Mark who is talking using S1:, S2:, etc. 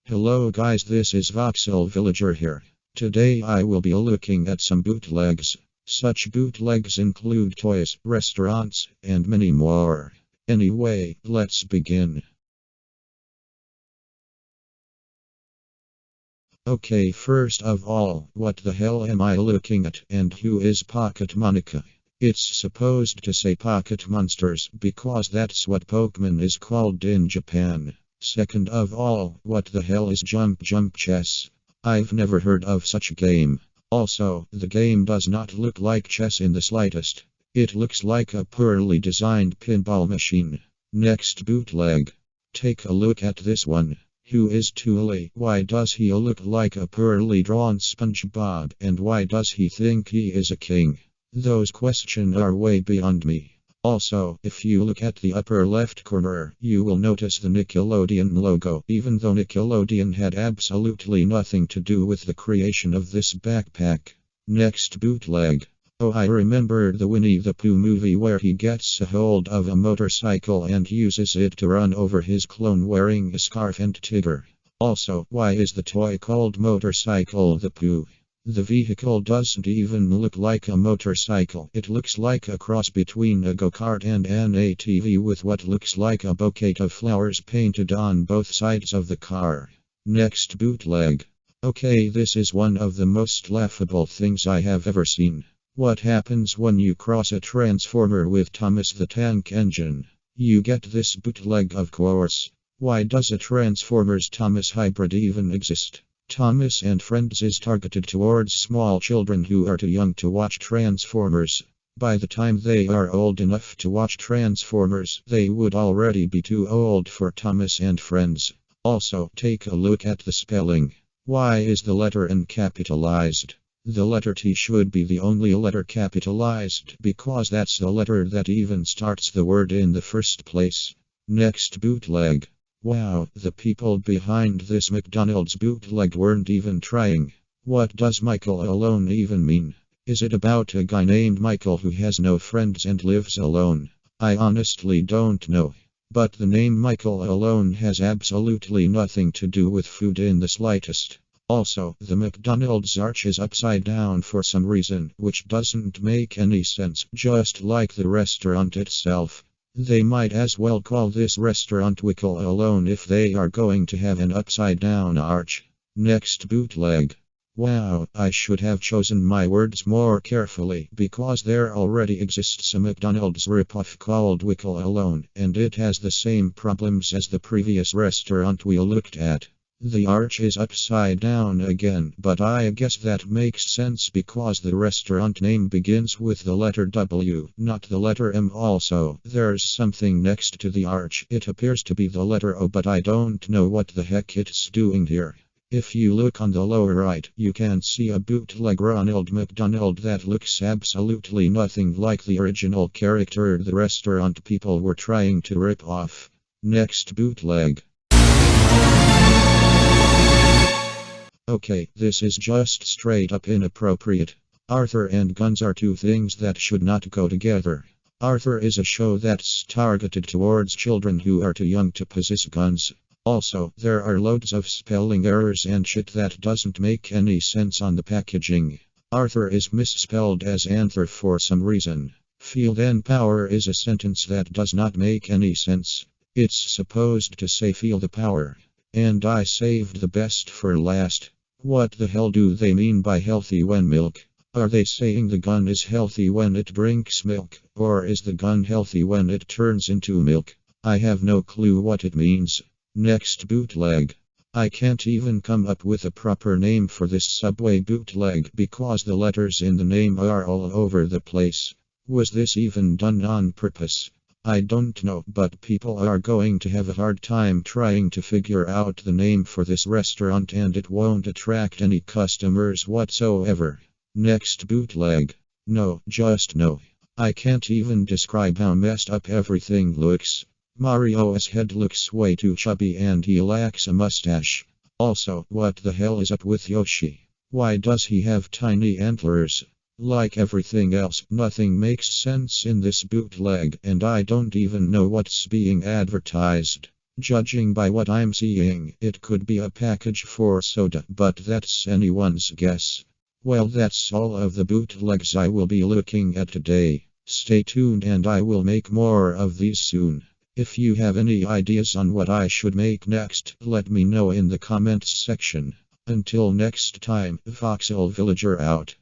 S1: Hello guys, this is Voxel Villager here. Today I will be looking at some bootlegs. Such bootlegs include toys, restaurants, and many more. Anyway, let's begin. Okay, first of all, what the hell am I looking at, and who is Pocket Monica? It's supposed to say Pocket Monsters because that's what Pokemon is called in Japan. Second of all, what the hell is Jump Jump Chess? I've never heard of such a game. Also, the game does not look like chess in the slightest. It looks like a poorly designed pinball machine. Next bootleg. Take a look at this one. Who is Thule? Why does he look like a poorly drawn SpongeBob? And why does he think he is a king? Those questions are way beyond me. Also, if you look at the upper left corner, you will notice the Nickelodeon logo, even though Nickelodeon had absolutely nothing to do with the creation of this backpack. Next bootleg. Oh, I remember the Winnie the Pooh movie where he gets a hold of a motorcycle and uses it to run over his clone wearing a scarf and Tigger. Also, why is the toy called Motorcycle the Pooh? The vehicle doesn't even look like a motorcycle. It looks like a cross between a go-kart and an ATV with what looks like a bouquet of flowers painted on both sides of the car. Next bootleg. Okay, this is one of the most laughable things I have ever seen. What happens when you cross a transformer with Thomas the Tank Engine? You get this bootleg, of course. Why does a Transformers Thomas hybrid even exist? Thomas and Friends is targeted towards small children who are too young to watch Transformers. By the time they are old enough to watch Transformers, they would already be too old for Thomas and Friends. Also, take a look at the spelling. Why is the letter N capitalized? The letter T should be the only letter capitalized because that's the letter that even starts the word in the first place. Next bootleg. Wow, the people behind this McDonald's bootleg weren't even trying. What does Michael alone even mean? Is it about a guy named Michael who has no friends and lives alone? I honestly don't know. But the name Michael alone has absolutely nothing to do with food in the slightest. Also, the McDonald's arch is upside down for some reason, which doesn't make any sense, just like the restaurant itself. They might as well call this restaurant Wickle Alone if they are going to have an upside down arch. Next bootleg. Wow, I should have chosen my words more carefully because there already exists a McDonald's ripoff called Wickle Alone, and it has the same problems as the previous restaurant we looked at. The arch is upside down again, but I guess that makes sense because the restaurant name begins with the letter W, not the letter M. Also, there's something next to the arch. It appears to be the letter O, but I don't know what the heck it's doing here. If you look on the lower right, you can see a bootleg Ronald McDonald that looks absolutely nothing like the original character the restaurant people were trying to rip off. Next bootleg. Okay, this is just straight up inappropriate. Arthur and guns are two things that should not go together. Arthur is a show that's targeted towards children who are too young to possess guns. Also, there are loads of spelling errors and shit that doesn't make any sense on the packaging. Arthur is misspelled as Anther for some reason. Field and power is a sentence that does not make any sense. It's supposed to say feel the power. And I saved the best for last. What the hell do they mean by healthy when milk? Are they saying the gun is healthy when it drinks milk? Or is the gun healthy when it turns into milk? I have no clue what it means. Next bootleg. I can't even come up with a proper name for this Subway bootleg because the letters in the name are all over the place. Was this even done on purpose? I don't know, but people are going to have a hard time trying to figure out the name for this restaurant and it won't attract any customers whatsoever. Next bootleg. No, just no. I can't even describe how messed up everything looks. Mario's head looks way too chubby and he lacks a mustache. Also, what the hell is up with Yoshi? Why does he have tiny antlers? Like everything else, nothing makes sense in this bootleg, and I don't even know what's being advertised. Judging by what I'm seeing, it could be a package for soda, but that's anyone's guess. Well, that's all of the bootlegs I will be looking at today. Stay tuned and I will make more of these soon. If you have any ideas on what I should make next, let me know in the comments section. Until next time, Voxel Villager out.